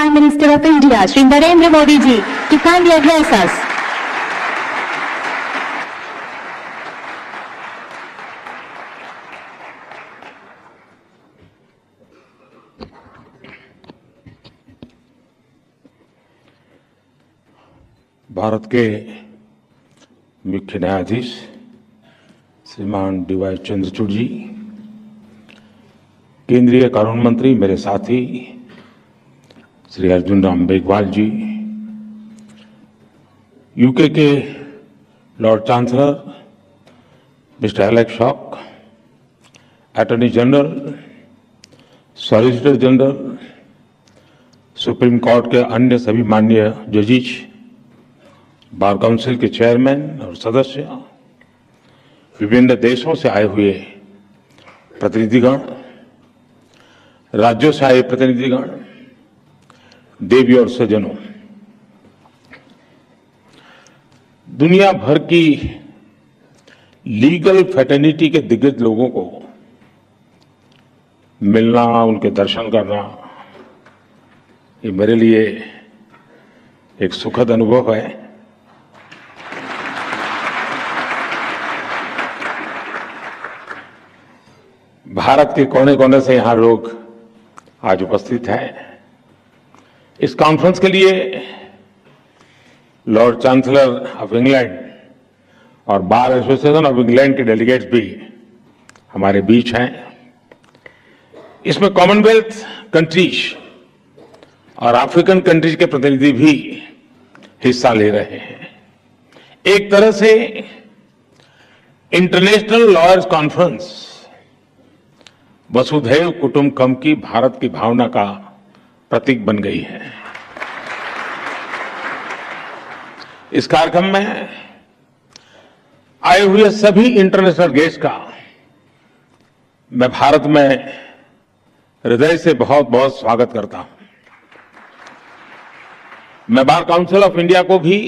Prime Minister of India, Shri Narendra Modi ji, to kindly address us. Bharat के मुख्य न्यायाधीश श्रीमान डी.वाई. चंद्रचूड़ जी, केंद्रीय कानून मंत्री मेरे साथी श्री अर्जुन राम मेघवाल जी, यूके के lord chancellor mister Alex Hawk, attorney general, solicitor general, supreme court के अन्य सभी माननीय जजेस, बार काउंसिल के चेयरमैन और सदस्य, विभिन्न देशों से आए हुए प्रतिनिधिगण, राज्यों से आए प्रतिनिधिगण, देवी और सज्जनों, दुनिया भर की लीगल फ्रेटर्निटी के दिग्गज लोगों को मिलना, उनके दर्शन करना, ये मेरे लिए एक सुखद अनुभव है। भारत के कोने कोने से यहां लोग आज उपस्थित हैं। इस कॉन्फ्रेंस के लिए लॉर्ड चांसलर ऑफ इंग्लैंड और बार एसोसिएशन ऑफ इंग्लैंड के डेलीगेट्स भी हमारे बीच हैं। इसमें कॉमनवेल्थ कंट्रीज और अफ्रीकन कंट्रीज के प्रतिनिधि भी हिस्सा ले रहे हैं। एक तरह से इंटरनेशनल लॉयर्स कॉन्फ्रेंस वसुधैव कुटुंबकम की भारत की भावना का प्रतीक बन गई है। इस कार्यक्रम में आए हुए सभी इंटरनेशनल गेस्ट का मैं भारत में हृदय से बहुत बहुत स्वागत करता हूं। मैं बार काउंसिल ऑफ इंडिया को भी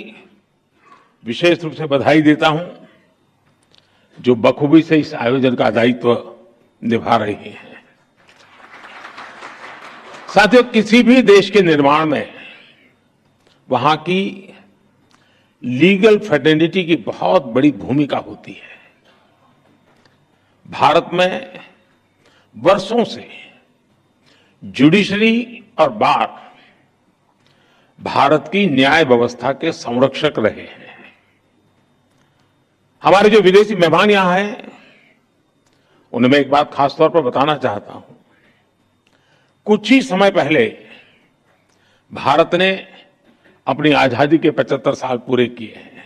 विशेष रूप से बधाई देता हूं, जो बखूबी से इस आयोजन का दायित्व निभा रही है। साथियों, किसी भी देश के निर्माण में वहां की लीगल फ्रेटर्निटी की बहुत बड़ी भूमिका होती है। भारत में वर्षों से जुडिशरी और बार भारत की न्याय व्यवस्था के संरक्षक रहे हैं। हमारे जो विदेशी मेहमान यहां हैं, उन्हें मैं एक बात खास तौर पर बताना चाहता हूं। कुछ ही समय पहले भारत ने अपनी आजादी के 75 साल पूरे किए हैं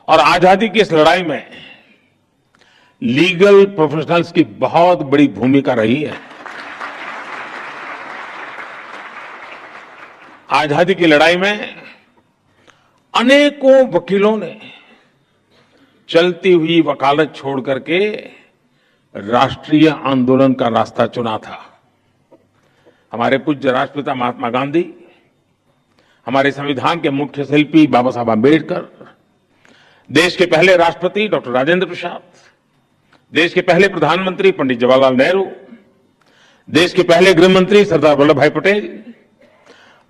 और आजादी की इस लड़ाई में लीगल प्रोफेशनल्स की बहुत बड़ी भूमिका रही है। आजादी की लड़ाई में अनेकों वकीलों ने चलती हुई वकालत छोड़ करके राष्ट्रीय आंदोलन का रास्ता चुना था। हमारे पूज्य राष्ट्रपिता महात्मा गांधी, हमारे संविधान के मुख्य शिल्पी बाबा साहब आंबेडकर, देश के पहले राष्ट्रपति डॉक्टर राजेंद्र प्रसाद, देश के पहले प्रधानमंत्री पंडित जवाहरलाल नेहरू, देश के पहले गृह मंत्री सरदार वल्लभ भाई पटेल,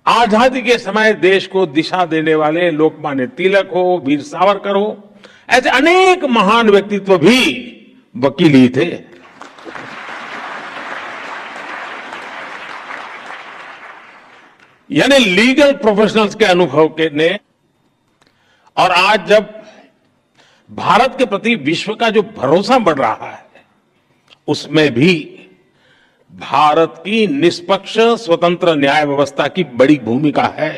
आजादी के समय देश को दिशा देने वाले लोकमान्य तिलक हो, वीर सावरकर हो, ऐसे अनेक महान व्यक्तित्व भी वकील ही थे। यानी लीगल प्रोफेशनल्स के अनुभव के ने, और आज जब भारत के प्रति विश्व का जो भरोसा बढ़ रहा है, उसमें भी भारत की निष्पक्ष स्वतंत्र न्याय व्यवस्था की बड़ी भूमिका है।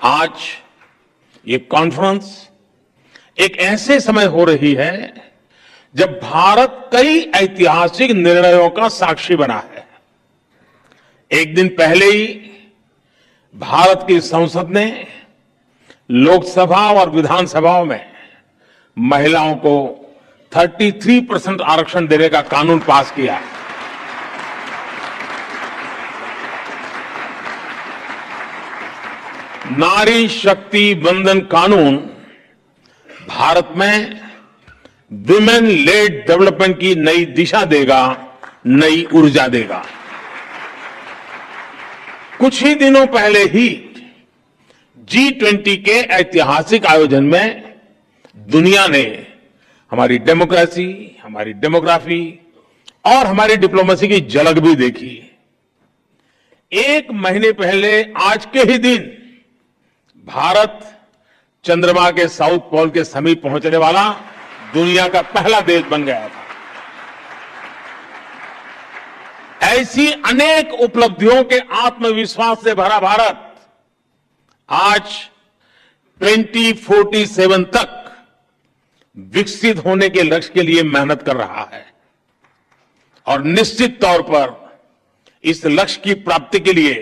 आज ये कॉन्फ्रेंस एक ऐसे समय हो रही है जब भारत कई ऐतिहासिक निर्णयों का साक्षी बना है। एक दिन पहले ही भारत की संसद ने लोकसभा और विधानसभाओं में महिलाओं को 33% आरक्षण देने का कानून पास किया। नारी शक्ति बंधन कानून भारत में विमेन लेड डेवलपमेंट की नई दिशा देगा, नई ऊर्जा देगा। कुछ ही दिनों पहले ही G20 के ऐतिहासिक आयोजन में दुनिया ने हमारी डेमोक्रेसी, हमारी डेमोग्राफी और हमारी डिप्लोमेसी की झलक भी देखी। एक महीने पहले आज के ही दिन भारत चंद्रमा के साउथ पोल के समीप पहुंचने वाला दुनिया का पहला देश बन गया था। ऐसी अनेक उपलब्धियों के आत्मविश्वास से भरा भारत आज 2047 तक विकसित होने के लक्ष्य के लिए मेहनत कर रहा है और निश्चित तौर पर इस लक्ष्य की प्राप्ति के लिए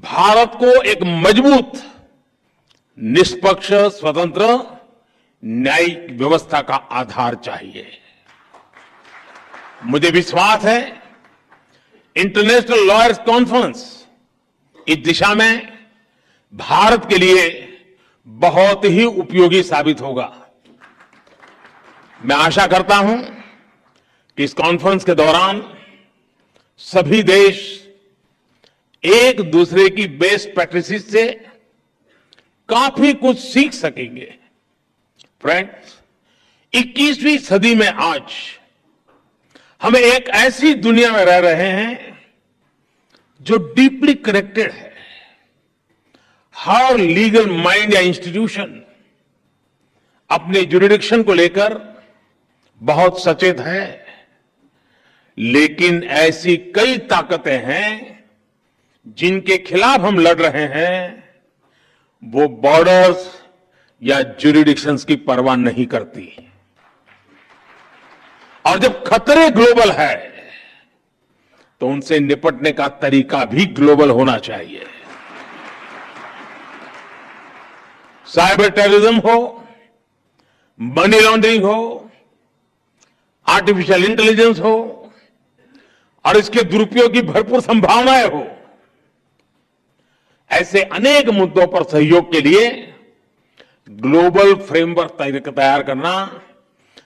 भारत को एक मजबूत, निष्पक्ष, स्वतंत्र न्यायिक व्यवस्था का आधार चाहिए। मुझे विश्वास है इंटरनेशनल लॉयर्स कॉन्फ्रेंस इस दिशा में भारत के लिए बहुत ही उपयोगी साबित होगा। मैं आशा करता हूं कि इस कॉन्फ्रेंस के दौरान सभी देश एक दूसरे की बेस्ट प्रैक्टिसेस से काफी कुछ सीख सकेंगे। फ्रेंड्स, 21वीं सदी में आज हम एक ऐसी दुनिया में रह रहे हैं जो डीपली कनेक्टेड है। हर लीगल माइंड या इंस्टीट्यूशन अपने जुरिडिक्शन को लेकर बहुत सचेत है, लेकिन ऐसी कई ताकतें हैं जिनके खिलाफ हम लड़ रहे हैं, वो बॉर्डर्स या जुरिडिक्शंस की परवाह नहीं करती। और जब खतरे ग्लोबल है तो उनसे निपटने का तरीका भी ग्लोबल होना चाहिए। साइबर टेररिज्म हो, मनी लॉन्ड्रिंग हो, आर्टिफिशियल इंटेलिजेंस हो और इसके दुरुपयोग की भरपूर संभावनाएं हो, ऐसे अनेक मुद्दों पर सहयोग के लिए ग्लोबल फ्रेमवर्क तैयार करना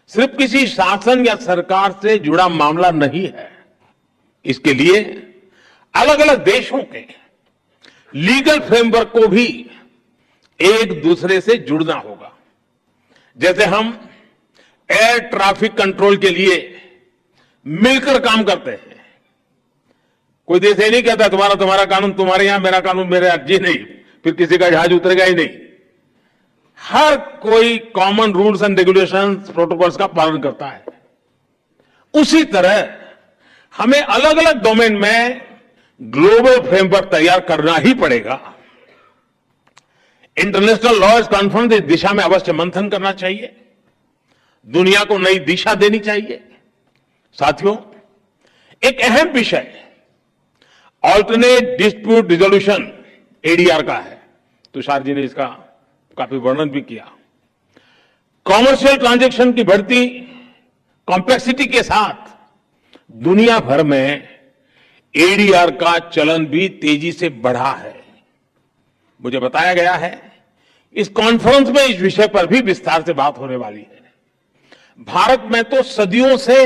सिर्फ किसी शासन या सरकार से जुड़ा मामला नहीं है। इसके लिए अलग अलग देशों के लीगल फ्रेमवर्क को भी एक दूसरे से जुड़ना होगा। जैसे हम एयर ट्रैफिक कंट्रोल के लिए मिलकर काम करते हैं। कोई देश ये नहीं कहता तुम्हारा कानून तुम्हारे यहां, मेरा कानून मेरे यहां। जी नहीं, फिर किसी का जहाज उतरेगा ही नहीं। हर कोई common rules and regulations, protocols का पालन करता है। उसी तरह हमें अलग अलग डोमेन में ग्लोबल फ्रेमवर्क तैयार करना ही पड़ेगा। इंटरनेशनल लॉयर्स कॉन्फ्रेंस इस दिशा में अवश्य मंथन करना चाहिए, दुनिया को नई दिशा देनी चाहिए। साथियों, एक अहम विषय ऑल्टरनेट डिस्प्यूट रिजोल्यूशन एडीआर का है। तुषार जी ने इसका काफी वर्णन भी किया। कॉमर्शियल ट्रांजैक्शन की बढ़ती कॉम्प्लेक्सिटी के साथ दुनिया भर में एडीआर का चलन भी तेजी से बढ़ा है। मुझे बताया गया है इस कॉन्फ्रेंस में इस विषय पर भी विस्तार से बात होने वाली है। भारत में तो सदियों से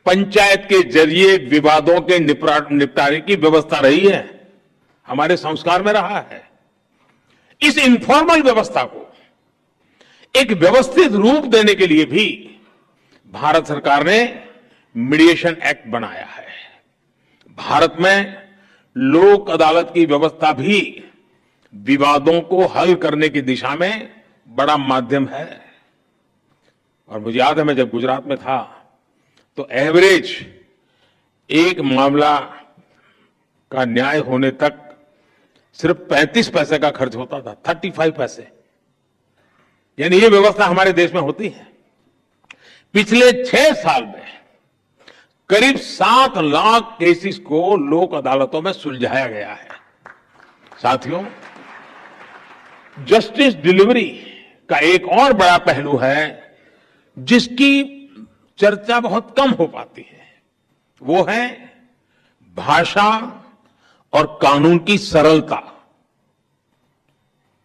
पंचायत के जरिए विवादों के निपटारे की व्यवस्था रही है, हमारे संस्कार में रहा है। इस इनफॉर्मल व्यवस्था को एक व्यवस्थित रूप देने के लिए भी भारत सरकार ने मीडिएशन एक्ट बनाया है। भारत में लोक अदालत की व्यवस्था भी विवादों को हल करने की दिशा में बड़ा माध्यम है। और मुझे याद है, मैं जब गुजरात में था तो एवरेज एक मामला का न्याय होने तक सिर्फ 35 पैसे का खर्च होता था, 35 पैसे। यानी ये व्यवस्था हमारे देश में होती है। पिछले 6 साल में करीब 7 लाख केसेस को लोक अदालतों में सुलझाया गया है। साथियों, जस्टिस डिलीवरी का एक और बड़ा पहलू है जिसकी चर्चा बहुत कम हो पाती है, वो है भाषा और कानून की सरलता।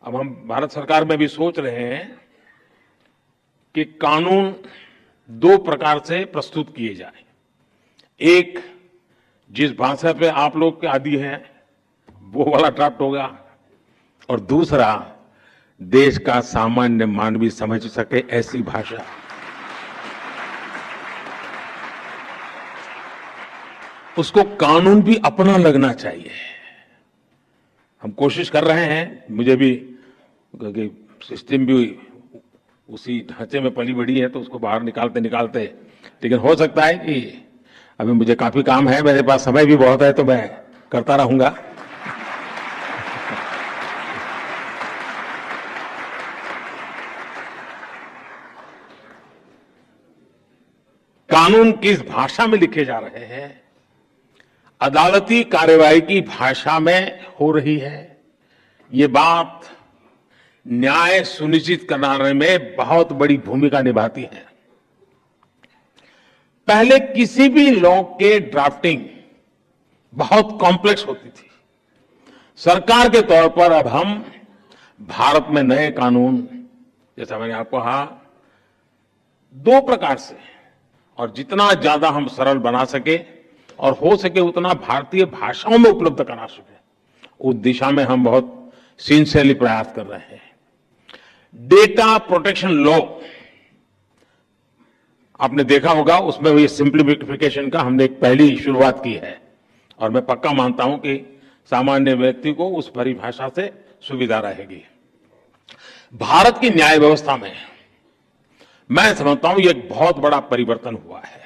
अब हम भारत सरकार में भी सोच रहे हैं कि कानून 2 प्रकार से प्रस्तुत किए जाए। एक, जिस भाषा पे आप लोग के आदी हैं वो वाला ड्राफ्ट होगा, और दूसरा देश का सामान्य मानवी समझ सके ऐसी भाषा। उसको कानून भी अपना लगना चाहिए। हम कोशिश कर रहे हैं, मुझे भी क्योंकि सिस्टम भी उसी ढांचे में पली बड़ी है, तो उसको बाहर निकालते निकालते, लेकिन हो सकता है कि अभी मुझे काफी काम है, मेरे पास समय भी बहुत है, तो मैं करता रहूंगा। कानून किस भाषा में लिखे जा रहे हैं, अदालती कार्यवाही की भाषा में हो रही है, ये बात न्याय सुनिश्चित कराने में बहुत बड़ी भूमिका निभाती है। पहले किसी भी लॉ के ड्राफ्टिंग बहुत कॉम्प्लेक्स होती थी। सरकार के तौर पर अब हम भारत में नए कानून, जैसा मैंने आपको कहा, दो प्रकार से, और जितना ज्यादा हम सरल बना सके और हो सके उतना भारतीय भाषाओं में उपलब्ध करा सके, उस दिशा में हम बहुत सिंसियरली प्रयास कर रहे हैं। डेटा प्रोटेक्शन लॉ आपने देखा होगा, उसमें ये सिंप्लीफिकेशन का हमने एक पहली शुरुआत की है, और मैं पक्का मानता हूं कि सामान्य व्यक्ति को उस परिभाषा से सुविधा रहेगी। भारत की न्याय व्यवस्था में मैं समझता हूं ये एक बहुत बड़ा परिवर्तन हुआ है,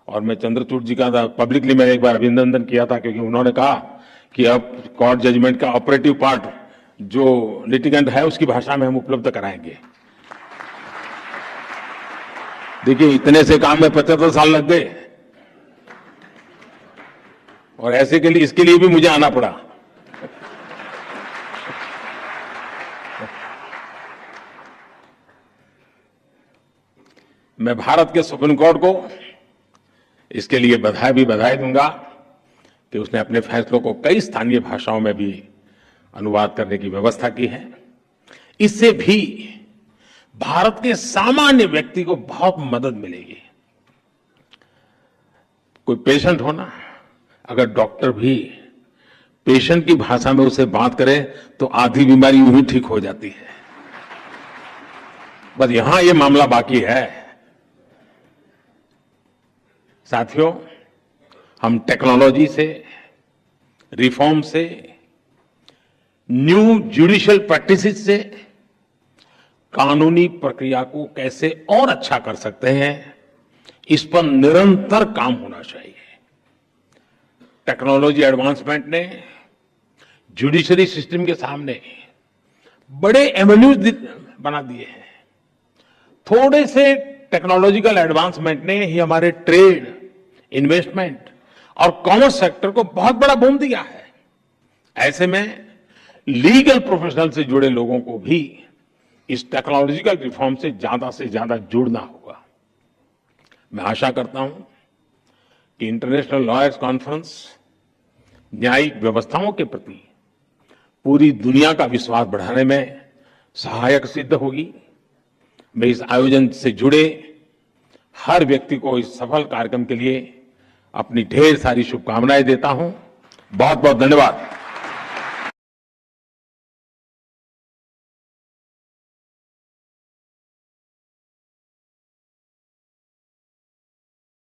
और मैं चंद्रचूड़ जी का पब्लिकली मैंने एक बार अभिनंदन किया था, क्योंकि उन्होंने कहा कि अब कोर्ट जजमेंट का ऑपरेटिव पार्ट जो लिटिगेंट है उसकी भाषा में हम उपलब्ध कराएंगे। देखिए, इतने से काम में 75 साल लग गए, और ऐसे के लिए, इसके लिए भी मुझे आना पड़ा। मैं भारत के सुप्रीम कोर्ट को इसके लिए बधाई दूंगा कि उसने अपने फैसलों को कई स्थानीय भाषाओं में भी अनुवाद करने की व्यवस्था की है। इससे भी भारत के सामान्य व्यक्ति को बहुत मदद मिलेगी। कोई पेशेंट हो ना, अगर डॉक्टर भी पेशेंट की भाषा में उसे बात करे तो आधी बीमारी यूं ही ठीक हो जाती है। बस यहां ये मामला बाकी है। साथियों, हम टेक्नोलॉजी से, रिफॉर्म से, न्यू जुडिशियल प्रैक्टिसेस से कानूनी प्रक्रिया को कैसे और अच्छा कर सकते हैं, इस पर निरंतर काम होना चाहिए। टेक्नोलॉजी एडवांसमेंट ने जुडिशरी सिस्टम के सामने बड़े एवेन्यूज बना दिए हैं। थोड़े से टेक्नोलॉजिकल एडवांसमेंट ने ही हमारे ट्रेड, इन्वेस्टमेंट और कॉमर्स सेक्टर को बहुत बड़ा बूम दिया है। ऐसे में लीगल प्रोफेशनल से जुड़े लोगों को भी इस टेक्नोलॉजिकल रिफॉर्म से ज्यादा जुड़ना होगा। मैं आशा करता हूं कि इंटरनेशनल लॉयर्स कॉन्फ्रेंस न्यायिक व्यवस्थाओं के प्रति पूरी दुनिया का विश्वास बढ़ाने में सहायक सिद्ध होगी। मैं इस आयोजन से जुड़े हर व्यक्ति को इस सफल कार्यक्रम के लिए अपनी ढेर सारी शुभकामनाएं देता हूं। बहुत बहुत धन्यवाद।